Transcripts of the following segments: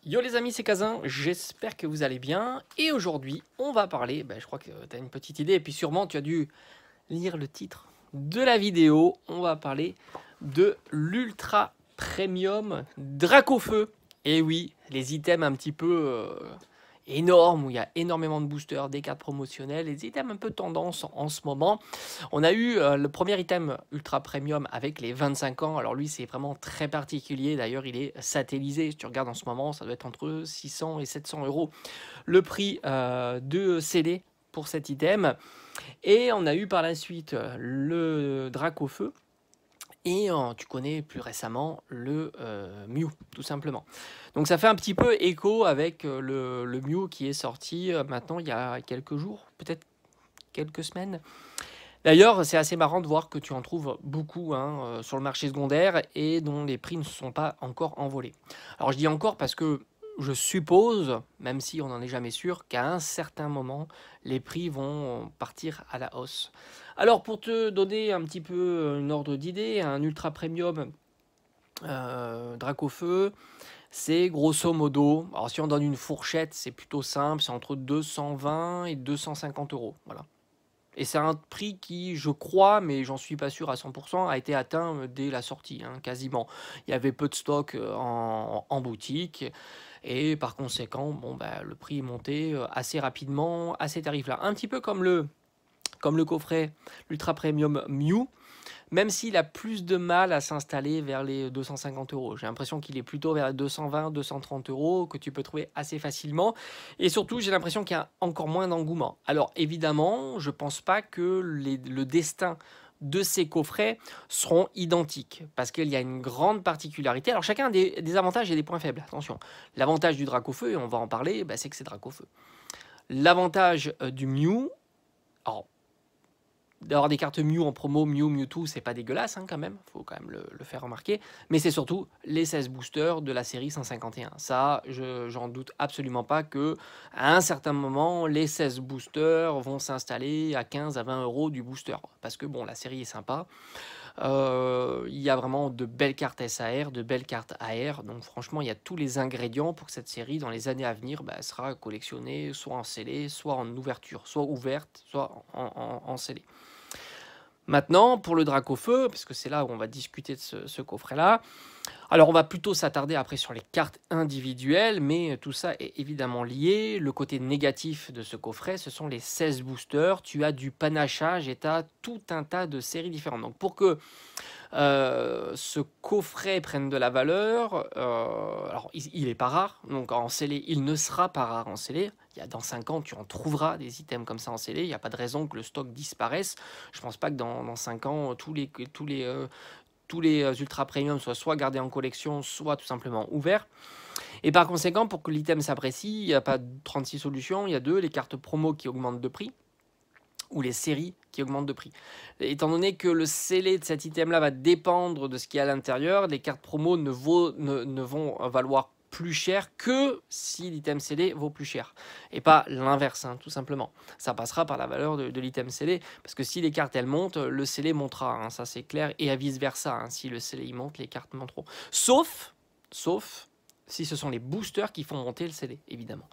Yo les amis, c'est Kazin, j'espère que vous allez bien. Et aujourd'hui, on va parler, je crois que tu as une petite idée, et puis sûrement tu as dû lire le titre de la vidéo. On va parler de l'Ultra Premium Dracofeu. Et oui, les items un petit peu énormes, où il y a énormément de boosters, des cartes promotionnelles, les items un peu tendance en ce moment. On a eu le premier item Ultra Premium avec les 25 ans. Alors lui, c'est vraiment très particulier. D'ailleurs, il est satellisé. Si tu regardes en ce moment, ça doit être entre 600 et 700 euros le prix de CD pour cet item. Et on a eu par la suite le Dracofeu. Et tu connais plus récemment le Mew, tout simplement. Donc ça fait un petit peu écho avec le Mew qui est sorti maintenant il y a quelques jours, peut-être quelques semaines. D'ailleurs, c'est assez marrant de voir que tu en trouves beaucoup sur le marché secondaire et dont les prix ne sont pas encore envolés. Alors je dis encore parce que je suppose, même si on n'en est jamais sûr, qu'à un certain moment, les prix vont partir à la hausse. Alors pour te donner un petit peu une ordre d'idée, un ultra premium Dracofeu, c'est grosso modo, alors si on donne une fourchette, c'est plutôt simple, c'est entre 220 et 250 euros. Voilà. Et c'est un prix qui, je crois, mais j'en suis pas sûr à 100%, a été atteint dès la sortie, quasiment. Il y avait peu de stock en boutique. Et par conséquent, le prix est monté assez rapidement à ces tarifs-là. Un petit peu comme le coffret l'Ultra Premium Mew, même s'il a plus de mal à s'installer vers les 250 euros. J'ai l'impression qu'il est plutôt vers les 220, 230 euros, que tu peux trouver assez facilement. Et surtout, j'ai l'impression qu'il y a encore moins d'engouement. Alors évidemment, je ne pense pas que le destin de ces coffrets seront identiques, parce qu'il y a une grande particularité. Alors chacun a des avantages et des points faibles, attention. L'avantage du Dracofeu, et on va en parler, c'est que c'est Dracofeu. L'avantage du Mew, alors, d'avoir des cartes Mew en promo, Mewtwo, c'est pas dégueulasse quand même, faut quand même le faire remarquer, mais c'est surtout les 16 boosters de la série 151. Ça, j'en doute absolument pas que à un certain moment, les 16 boosters vont s'installer à 15 à 20 euros du booster, parce que bon, la série est sympa. Il y a vraiment de belles cartes SAR, de belles cartes AR, donc franchement, il y a tous les ingrédients pour que cette série, dans les années à venir, sera collectionnée soit en scellé, soit en ouverture, soit ouverte, soit en scellé. Maintenant, pour le Dracofeu, parce que c'est là où on va discuter de ce coffret-là, alors on va plutôt s'attarder après sur les cartes individuelles, mais tout ça est évidemment lié. Le côté négatif de ce coffret, ce sont les 16 boosters. Tu as du panachage et tu as tout un tas de séries différentes. Donc pour que ce coffret prenne de la valeur, alors il n'est pas rare, donc en scellé, il ne sera pas rare en scellé. Dans 5 ans, tu en trouveras des items comme ça en scellé. Il n'y a pas de raison que le stock disparaisse. Je ne pense pas que dans 5 ans, tous les ultra premium soient soit gardés en collection, soit tout simplement ouverts. Et par conséquent, pour que l'item s'apprécie, il n'y a pas 36 solutions, il y a deux, les cartes promo qui augmentent de prix, ou les séries qui augmentent de prix. Étant donné que le scellé de cet item-là va dépendre de ce qu'il y a à l'intérieur, les cartes promo ne vont valoir plus cher que si l'item scellé vaut plus cher. Et pas l'inverse, tout simplement. Ça passera par la valeur de l'item scellé, parce que si les cartes elles montent, le scellé montera, ça c'est clair, et à vice versa, si le scellé il monte, les cartes monteront. Sauf si ce sont les boosters qui font monter le scellé, évidemment.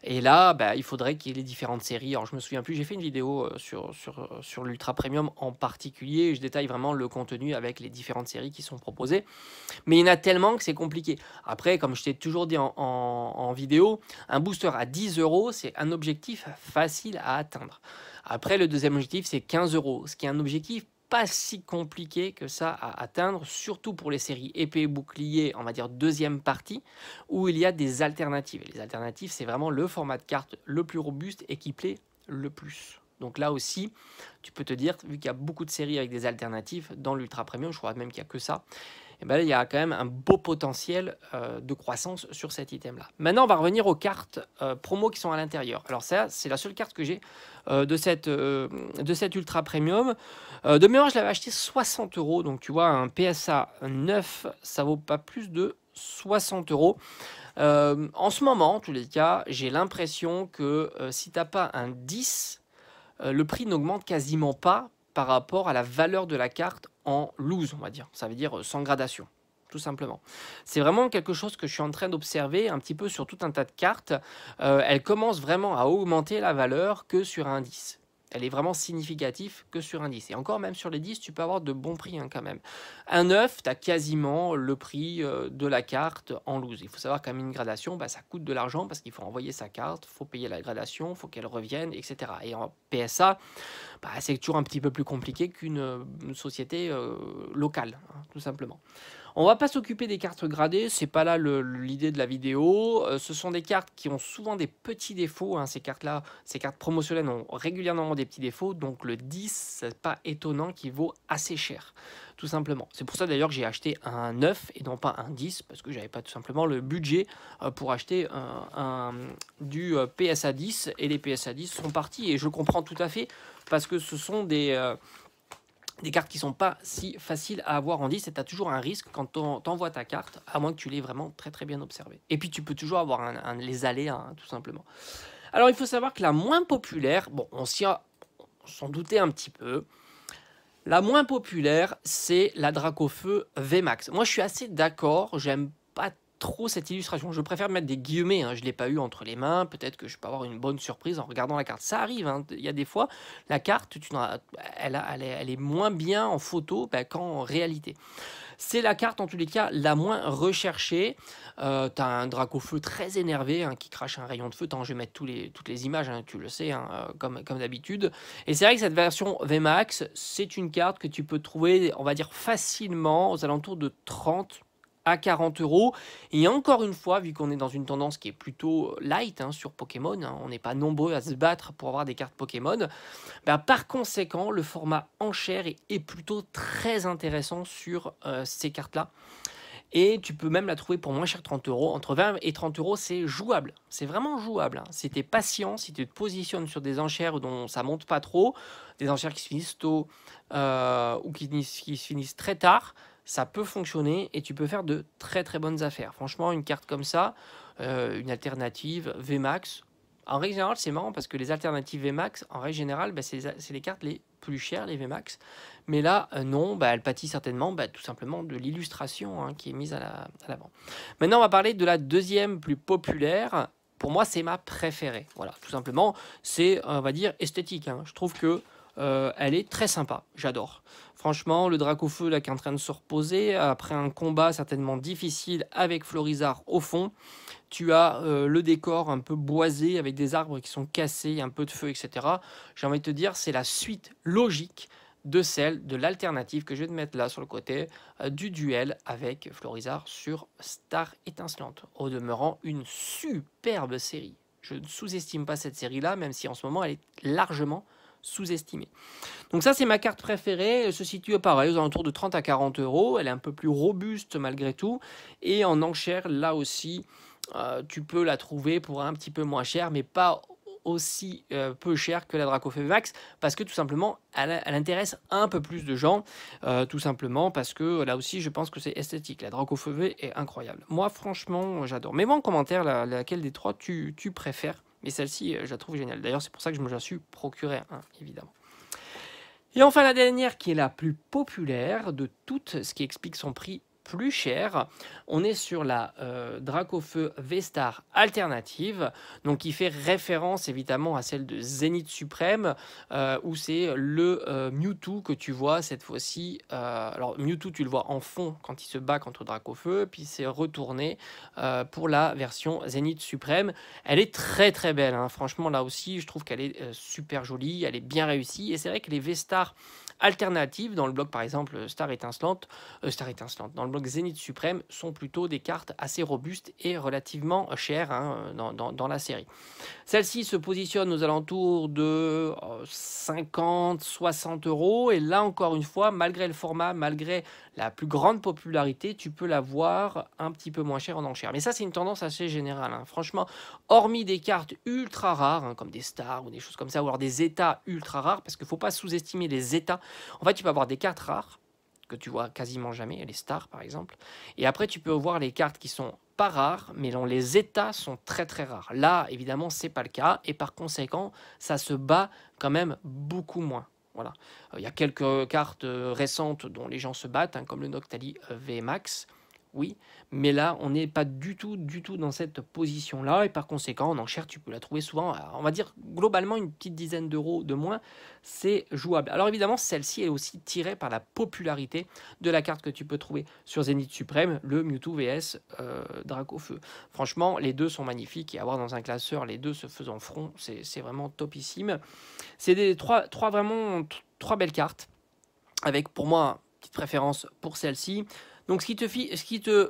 Et là, il faudrait qu'il y ait les différentes séries. Alors, je me souviens plus, j'ai fait une vidéo sur l'Ultra Premium en particulier. Je détaille vraiment le contenu avec les différentes séries qui sont proposées. Mais il y en a tellement que c'est compliqué. Après, comme je t'ai toujours dit en vidéo, un booster à 10 euros, c'est un objectif facile à atteindre. Après, le deuxième objectif, c'est 15 euros, ce qui est un objectif pas si compliqué que ça à atteindre, surtout pour les séries épée et bouclier, on va dire deuxième partie, où il y a des alternatives. Et les alternatives, c'est vraiment le format de carte le plus robuste et qui plaît le plus. Donc là aussi, tu peux te dire, vu qu'il y a beaucoup de séries avec des alternatives dans l'Ultra Premium, je crois même qu'il n'y a que ça, et il y a quand même un beau potentiel de croissance sur cet item-là. Maintenant, on va revenir aux cartes promo qui sont à l'intérieur. Alors ça, c'est la seule carte que j'ai de cette Ultra Premium. De mémoire, je l'avais acheté 60 euros. Donc tu vois, un PSA 9, ça vaut pas plus de 60 euros. En ce moment, en tous les cas, j'ai l'impression que si tu n'as pas un 10, le prix n'augmente quasiment pas par rapport à la valeur de la carte en loose, on va dire. Ça veut dire sans gradation. tout simplement. C'est vraiment quelque chose que je suis en train d'observer un petit peu sur tout un tas de cartes. Elle commence vraiment à augmenter la valeur que sur un 10. Elle est vraiment significative que sur un 10. Et encore, même sur les 10, tu peux avoir de bons prix quand même. Un 9, tu as quasiment le prix de la carte en loose. Il faut savoir qu'à une gradation, ça coûte de l'argent parce qu'il faut envoyer sa carte, il faut payer la gradation, il faut qu'elle revienne, etc. Et en PSA, c'est toujours un petit peu plus compliqué qu'une société locale, hein, tout simplement. On va pas s'occuper des cartes gradées, c'est pas là l'idée de la vidéo. Ce sont des cartes qui ont souvent des petits défauts, hein. Ces cartes-là, ces cartes promotionnelles ont régulièrement des petits défauts, donc le 10, c'est pas étonnant qu'il vaut assez cher, tout simplement. C'est pour ça d'ailleurs que j'ai acheté un 9 et non pas un 10, parce que j'avais pas tout simplement le budget pour acheter du PSA 10, et les PSA 10 sont partis, et je comprends tout à fait, parce que ce sont des cartes qui sont pas si faciles à avoir en 10 et tu as toujours un risque quand tu envoies ta carte, à moins que tu l'aies vraiment très très bien observé. Et puis tu peux toujours avoir les aléas, hein, tout simplement. Alors il faut savoir que la moins populaire, bon, on s'en doutait un petit peu, la moins populaire, c'est la Dracofeu VMAX. Moi je suis assez d'accord, j'aime pas trop cette illustration. Je préfère mettre des guillemets, hein. Je ne l'ai pas eu entre les mains. Peut-être que je peux avoir une bonne surprise en regardant la carte. Ça arrive, hein. Il y a des fois, la carte, elle est moins bien en photo qu'en réalité. C'est la carte, en tous les cas, la moins recherchée. Tu as un Dracofeu très énervé, hein, qui crache un rayon de feu. Attends, je vais mettre toutes les images, hein, tu le sais, hein, comme d'habitude. Et c'est vrai que cette version VMAX, c'est une carte que tu peux trouver, on va dire, facilement aux alentours de 30 à 40 euros. Et encore une fois, vu qu'on est dans une tendance qui est plutôt light, hein, sur Pokémon, hein, on n'est pas nombreux à se battre pour avoir des cartes Pokémon, par conséquent, le format enchère est plutôt très intéressant sur ces cartes-là. Et tu peux même la trouver pour moins cher que 30 euros. Entre 20 et 30 euros, c'est jouable. C'est vraiment jouable, hein. Si tu es patient, si tu te positionnes sur des enchères dont ça monte pas trop, des enchères qui se finissent tôt ou qui se finissent très tard, ça peut fonctionner et tu peux faire de très très bonnes affaires. Franchement, une carte comme ça, une alternative VMAX, en règle générale, c'est marrant parce que les alternatives VMAX, en règle générale, c'est les cartes les plus chères, les VMAX. Mais là, non, elle pâtit certainement tout simplement de l'illustration, hein, qui est mise à l'avant. Maintenant, on va parler de la deuxième plus populaire. Pour moi, c'est ma préférée. Voilà, tout simplement, c'est, on va dire, esthétique, hein. Je trouve que elle est très sympa, j'adore. Franchement, le Dracofeu là qui est en train de se reposer après un combat certainement difficile avec Florizarre au fond. Tu as le décor un peu boisé avec des arbres qui sont cassés, un peu de feu, etc. J'ai envie de te dire, c'est la suite logique de celle de l'alternative que je vais te mettre là sur le côté du duel avec Florizarre sur Star Étincelante. Au demeurant, une superbe série. Je ne sous-estime pas cette série-là, même si en ce moment elle est largement sous-estimée. Donc ça, c'est ma carte préférée. Elle se situe pareil aux alentours de 30 à 40 euros. Elle est un peu plus robuste malgré tout. Et en enchère, là aussi, tu peux la trouver pour un petit peu moins cher, mais pas aussi peu cher que la Dracofeu Max, parce que tout simplement, elle intéresse un peu plus de gens, tout simplement parce que là aussi, je pense que c'est esthétique. La Dracofeu est incroyable. Moi, franchement, j'adore. Mets-moi en commentaire laquelle des trois tu préfères. Mais celle-ci, je la trouve géniale. D'ailleurs, c'est pour ça que je me la suis procurée, hein, évidemment. Et enfin, la dernière, qui est la plus populaire de toutes, ce qui explique son prix plus cher, on est sur la Dracofeu V-Star alternative, donc qui fait référence évidemment à celle de Zénith Suprême, où c'est le Mewtwo que tu vois cette fois-ci. Alors Mewtwo, tu le vois en fond quand il se bat contre Dracofeu, puis c'est retourné pour la version Zénith Suprême. Elle est très très belle, hein. Franchement, là aussi, je trouve qu'elle est super jolie, elle est bien réussie, et c'est vrai que les V-Star alternatives, dans le bloc par exemple Star Étincelante, dans le bloc Zénith Suprême, sont plutôt des cartes assez robustes et relativement chères, hein, dans la série. Celle-ci se positionne aux alentours de 50-60 euros, et là encore une fois, malgré le format, malgré la plus grande popularité, tu peux la voir un petit peu moins cher en enchère. Mais ça, c'est une tendance assez générale, hein. Franchement, hormis des cartes ultra rares, hein, comme des stars ou des choses comme ça, ou alors des états ultra rares, parce qu'il ne faut pas sous-estimer les états. En fait, tu peux avoir des cartes rares que tu vois quasiment jamais, les stars par exemple, et après tu peux voir les cartes qui sont pas rares, mais dont les états sont très très rares. Là, évidemment, c'est pas le cas, et par conséquent, ça se bat quand même beaucoup moins. Voilà. Il y a quelques cartes récentes dont les gens se battent, hein, comme le Noctali VMAX, oui, mais là, on n'est pas du tout dans cette position-là et par conséquent, en enchère, tu peux la trouver souvent, on va dire globalement une petite dizaine d'euros de moins, c'est jouable. Alors évidemment, celle-ci est aussi tirée par la popularité de la carte que tu peux trouver sur Zénith Suprême, le Mewtwo VS Dracofeu. Franchement, les deux sont magnifiques et avoir dans un classeur les deux se faisant front, c'est vraiment topissime. C'est des trois belles cartes avec pour moi petite préférence pour celle-ci. Donc, ce qui te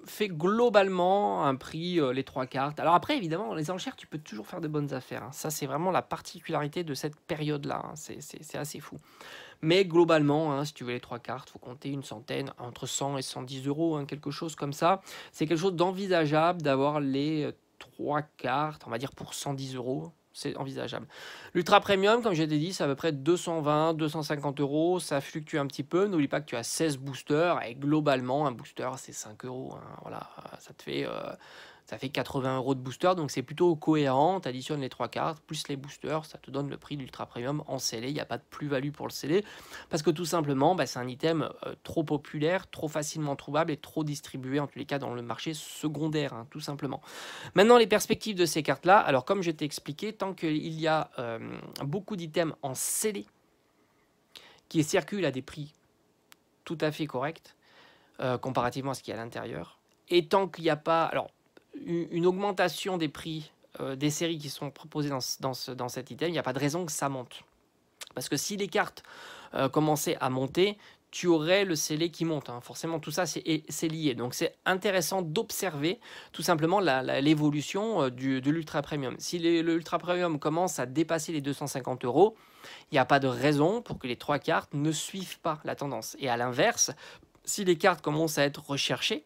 fait globalement un prix, les trois cartes. Alors après, évidemment, les enchères, tu peux toujours faire de bonnes affaires, hein. Ça, c'est vraiment la particularité de cette période-là, hein. C'est assez fou. Mais globalement, hein, si tu veux les trois cartes, il faut compter une centaine, entre 100 et 110 euros, hein, quelque chose comme ça. C'est quelque chose d'envisageable d'avoir les trois cartes, on va dire pour 110 euros. C'est envisageable. L'Ultra Premium, comme je t'ai dit, c'est à peu près 220, 250 euros. Ça fluctue un petit peu. N'oublie pas que tu as 16 boosters. Et globalement, un booster, c'est 5 euros, hein. Voilà, ça fait 80 euros de booster. Donc c'est plutôt cohérent. Tu additionnes les trois cartes, plus les boosters. Ça te donne le prix de l'Ultra Premium en scellé. Il n'y a pas de plus-value pour le scellé. Parce que tout simplement, c'est un item trop populaire, trop facilement trouvable et trop distribué, en tous les cas, dans le marché secondaire, hein, tout simplement. Maintenant, les perspectives de ces cartes-là, alors comme je t'ai expliqué, tant qu'il y a beaucoup d'items en scellé qui circulent à des prix tout à fait corrects, comparativement à ce qu'il y a à l'intérieur, et tant qu'il n'y a pas une augmentation des prix des séries qui sont proposées dans cet item, il n'y a pas de raison que ça monte. Parce que si les cartes commençaient à monter, tu aurais le scellé qui monte, hein. Forcément, tout ça, c'est lié. Donc, c'est intéressant d'observer tout simplement l'évolution de l'Ultra Premium. Si l'Ultra Premium commence à dépasser les 250 euros, il n'y a pas de raison pour que les trois cartes ne suivent pas la tendance. Et à l'inverse, si les cartes commencent à être recherchées,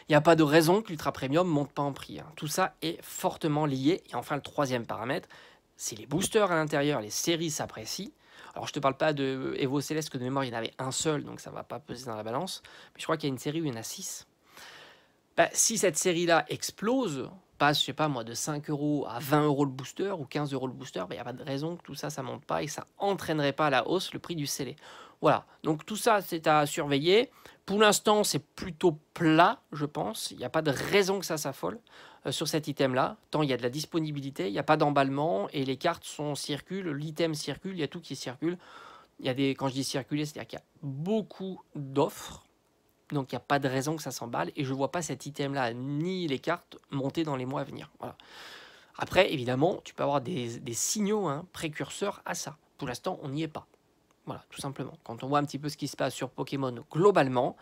il n'y a pas de raison que l'Ultra Premium ne monte pas en prix, hein. Tout ça est fortement lié. Et enfin, le troisième paramètre, c'est les boosters à l'intérieur. Les séries s'apprécient. Alors, je ne te parle pas de Evo Céleste, que de mémoire, il y en avait un seul, donc ça ne va pas peser dans la balance. Mais je crois qu'il y a une série où il y en a 6. Si cette série-là explose, passe, je sais pas moi, de 5 euros à 20 euros le booster ou 15 euros le booster, il n'y a pas de raison que tout ça, ça monte pas et ça entraînerait pas à la hausse le prix du scellé. Voilà, donc tout ça, c'est à surveiller. Pour l'instant, c'est plutôt plat, je pense. Il n'y a pas de raison que ça s'affole sur cet item-là. Tant il y a de la disponibilité, il n'y a pas d'emballement et les cartes circulent, l'item circule, il y a tout qui circule. Quand je dis circuler, c'est-à-dire qu'il y a beaucoup d'offres. Donc il n'y a pas de raison que ça s'emballe et je ne vois pas cet item-là ni les cartes monter dans les mois à venir. Voilà. Après, évidemment, tu peux avoir des signaux, hein, précurseurs à ça. Pour l'instant, on n'y est pas. Voilà, tout simplement. Quand on voit un petit peu ce qui se passe sur Pokémon globalement,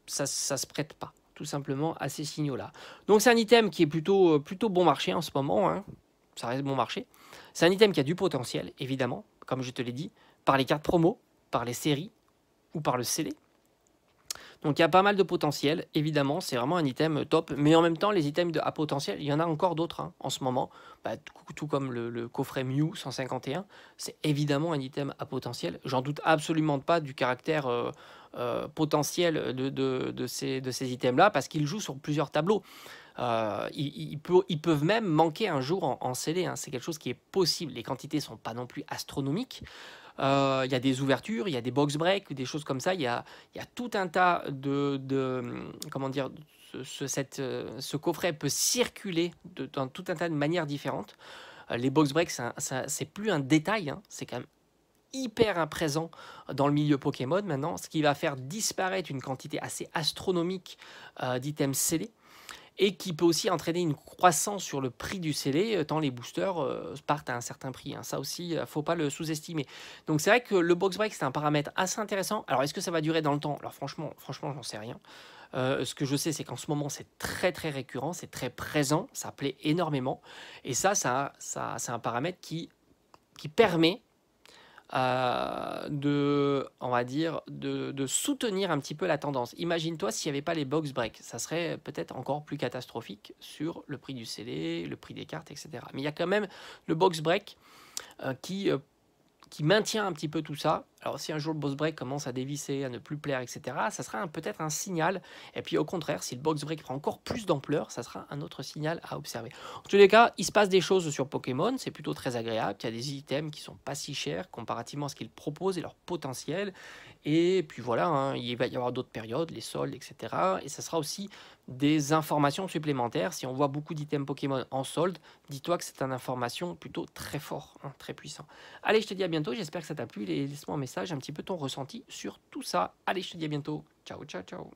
ça ne se prête pas tout simplement à ces signaux-là. Donc c'est un item qui est plutôt bon marché en ce moment, hein. Ça reste bon marché. C'est un item qui a du potentiel, évidemment, comme je te l'ai dit, par les cartes promo, par les séries ou par le scellé. Donc il y a pas mal de potentiel, évidemment, c'est vraiment un item top, mais en même temps, les items à potentiel, il y en a encore d'autres, hein, en ce moment, tout comme le coffret Mew 151, c'est évidemment un item à potentiel. J'en doute absolument pas du caractère potentiel de ces items-là, parce qu'ils jouent sur plusieurs tableaux. Ils peuvent même manquer un jour en scellé, hein. C'est quelque chose qui est possible. Les quantités ne sont pas non plus astronomiques. Il y a des ouvertures, il y a des box breaks, des choses comme ça. Il y a tout un tas comment dire, ce coffret peut circuler dans tout un tas de manières différentes. Les box breaks, c'est plus un détail, hein. C'est quand même hyper présent dans le milieu Pokémon maintenant, ce qui va faire disparaître une quantité assez astronomique d'items scellés et qui peut aussi entraîner une croissance sur le prix du scellé, tant les boosters partent à un certain prix, hein. Ça aussi, il ne faut pas le sous-estimer. Donc c'est vrai que le box break, c'est un paramètre assez intéressant. Alors est-ce que ça va durer dans le temps? Alors franchement, j'en sais rien. Ce que je sais, c'est qu'en ce moment, c'est très très récurrent, c'est très présent, ça plaît énormément. Et ça c'est un paramètre qui permet on va dire, de soutenir un petit peu la tendance. Imagine-toi s'il n'y avait pas les box breaks, ça serait peut-être encore plus catastrophique sur le prix du scellé, le prix des cartes, etc. Mais il y a quand même le box break qui qui maintient un petit peu tout ça. Alors si un jour le box break commence à dévisser, à ne plus plaire, etc., ça sera peut-être un signal. Et puis au contraire, si le box break prend encore plus d'ampleur, ça sera un autre signal à observer. En tous les cas, il se passe des choses sur Pokémon, c'est plutôt très agréable. Il y a des items qui sont pas si chers comparativement à ce qu'ils proposent et leur potentiel. Et puis voilà, hein, il va y avoir d'autres périodes, les soldes, etc. Et ça sera aussi des informations supplémentaires. Si on voit beaucoup d'items Pokémon en solde, dis-toi que c'est une information plutôt très fort, hein, très puissant. Allez, je te dis à bientôt, j'espère que ça t'a plu. Laisse-moi un message, un petit peu ton ressenti sur tout ça. Allez, je te dis à bientôt. Ciao, ciao, ciao.